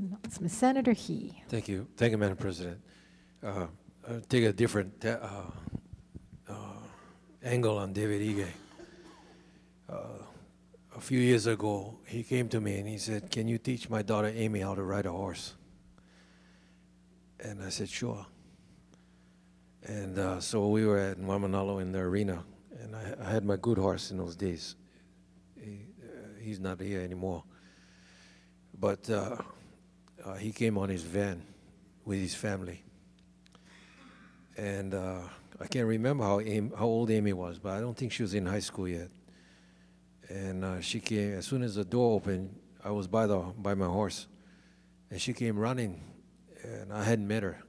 announcement. Senator Hee. Thank you. Thank you, Madam President. I'll take a different angle on David Ige. A few years ago, he came to me and he said, "Can you teach my daughter Amy how to ride a horse?" And I said, "Sure." And so we were at Mamanalo in the arena, and I had my good horse in those days. He's not here anymore. But he came on his van with his family. And I can't remember how old Amy was, but I don't think she was in high school yet. And she came, as soon as the door opened, I was by my horse. And she came running, and I hadn't met her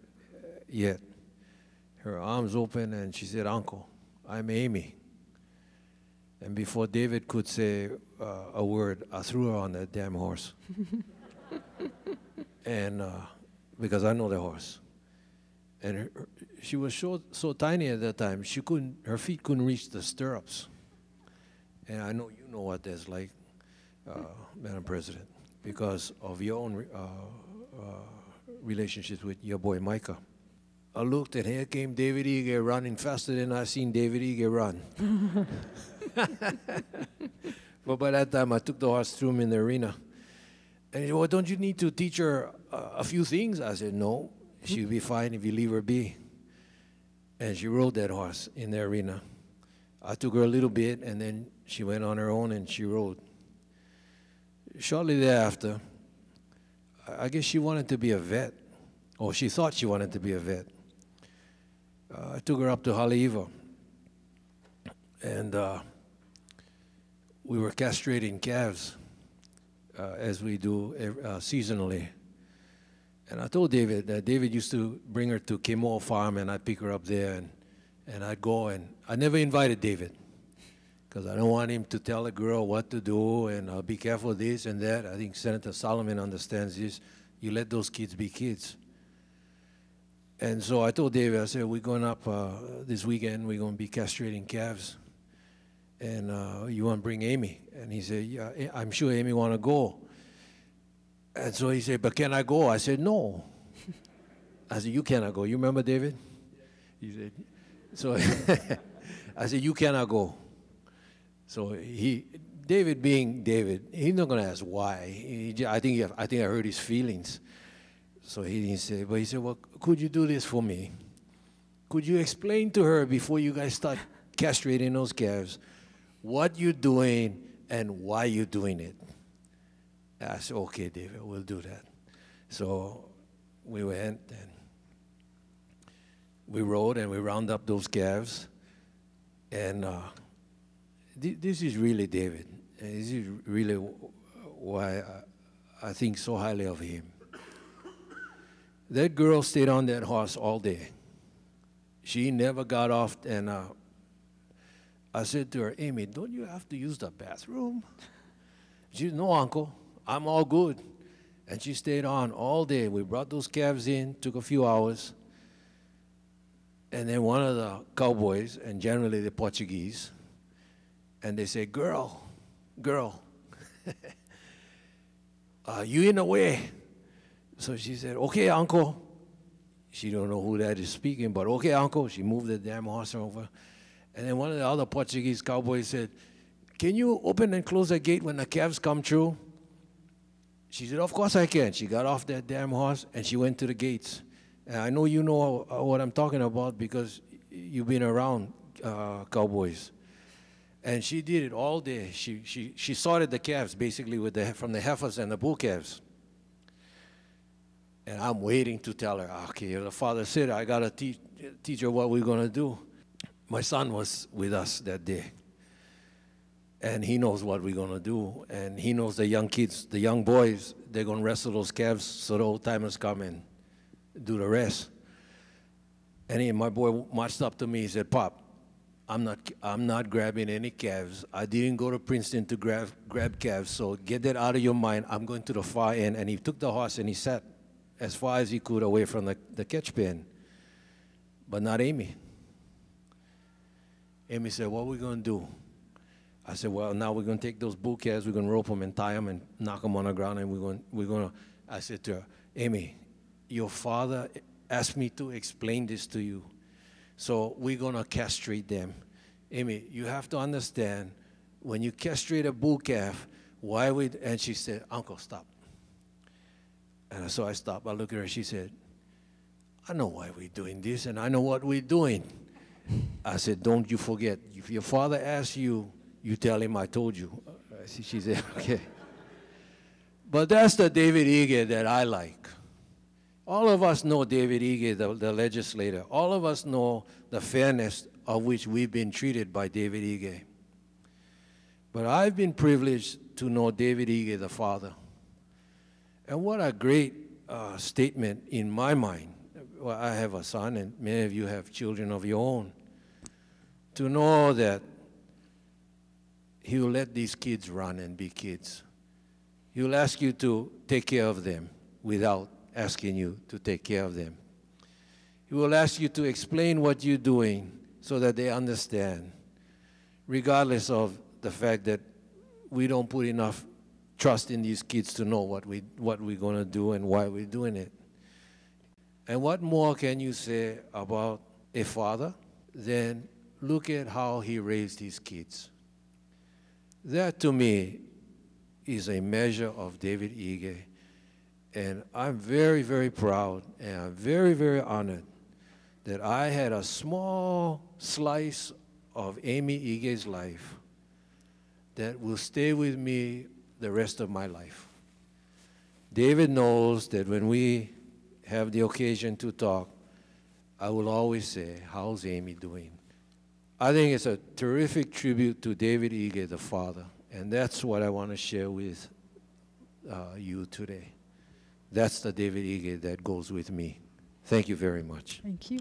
yet. Her arms open, and she said, "Uncle, I'm Amy." And before David could say a word, I threw her on that damn horse. And because I know the horse. And she was so tiny at that time, her feet couldn't reach the stirrups. And I know you know what that's like, Madam President, because of your own relationships with your boy Micah. I looked, and here came David Ige running faster than I seen David Ige run. But by that time, I took the horse, threw him in the arena. And he said, "Well, don't you need to teach her a few things?" I said, "No, she'll be fine if you leave her be." And she rode that horse in the arena. I took her a little bit, and then she went on her own and she rode. Shortly thereafter, I guess she wanted to be a vet, or she thought she wanted to be a vet. I took her up to Haleiwa, and we were castrating calves, as we do seasonally. And I told David that David used to bring her to Kimo Farm, and I'd pick her up there, and I'd go, and I never invited David, because I don't want him to tell a girl what to do, and be careful of this and that. I think Senator Solomon understands this. You let those kids be kids. And so I told David, I said, "We're going up this weekend, we're going to be castrating calves. And you want to bring Amy?" And he said, "Yeah, I'm sure Amy want to go." And so he said, "But can I go?" I said, "No." I said, "You cannot go." You remember David? He said, so I said, "You cannot go." So David being David, he's not going to ask why. I think I hurt his feelings. So he didn't say, but he said, "Well, could you do this for me? Could you explain to her before you guys start castrating those calves what you're doing and why you're doing it?" I said, "Okay, David, we'll do that." So we went and we rode and we round up those calves. And this is really David. And this is really why I think so highly of him. That girl stayed on that horse all day. She never got off, and I said to her, "Amy, don't you have to use the bathroom?" She said, "No, Uncle, I'm all good." And she stayed on all day. We brought those calves in, took a few hours, and then one of the cowboys, and generally the Portuguese, and they say, girl, you in the way." So she said, "Okay, Uncle." She don't know who that is speaking, but "Okay, Uncle." She moved the damn horse over. And then one of the other Portuguese cowboys said, "Can you open and close the gate when the calves come through?" She said, "Of course I can." She got off that damn horse and she went to the gates. And I know you know what I'm talking about because you've been around cowboys. And she did it all day. She sorted the calves basically from the heifers and the bull calves. And I'm waiting to tell her, "Okay, the father said I got to teach her what we're going to do." My son was with us that day. And he knows what we're going to do. And he knows the young kids, the young boys, they're going to wrestle those calves so the old-timers come and do the rest. And my boy marched up to me. He said, "Pop, I'm not grabbing any calves. I didn't go to Princeton to grab calves, so get that out of your mind. I'm going to the far end." And he took the horse and he sat as far as he could away from the catch pen. But not Amy. Amy said, "What are we going to do?" I said, "Well, now we're going to take those bull calves, we're going to rope them and tie them and knock them on the ground, and we're going to I said to her, Amy, your father asked me to explain this to you. So we're going to castrate them. Amy, you have to understand, when you castrate a bull calf, why would, and she said, Uncle, stop. And so I stopped. I looked at her. She said, I know why we're doing this, and I know what we're doing. I said, don't you forget. If your father asks you, you tell him I told you. She said, okay. But that's the David Ige that I like. All of us know David Ige, the legislator. All of us know the fairness of which we've been treated by David Ige. But I've been privileged to know David Ige, the father. And what a great statement in my mind. Well, I have a son, and many of you have children of your own. To know that he will let these kids run and be kids. He will ask you to take care of them without asking you to take care of them. He will ask you to explain what you're doing so that they understand, regardless of the fact that we don't put enough trust in these kids to know what we're going to do and why we're doing it. And what more can you say about a father than look at how he raised his kids? That, to me, is a measure of David Ige. And I'm very, very proud, and I'm very, very honored that I had a small slice of Amy Ige's life that will stay with me the rest of my life. David knows that when we have the occasion to talk, I will always say, how's Amy doing? I think it's a terrific tribute to David Ige, the father, and that's what I want to share with you today. That's the David Ige that goes with me. Thank you very much. Thank you.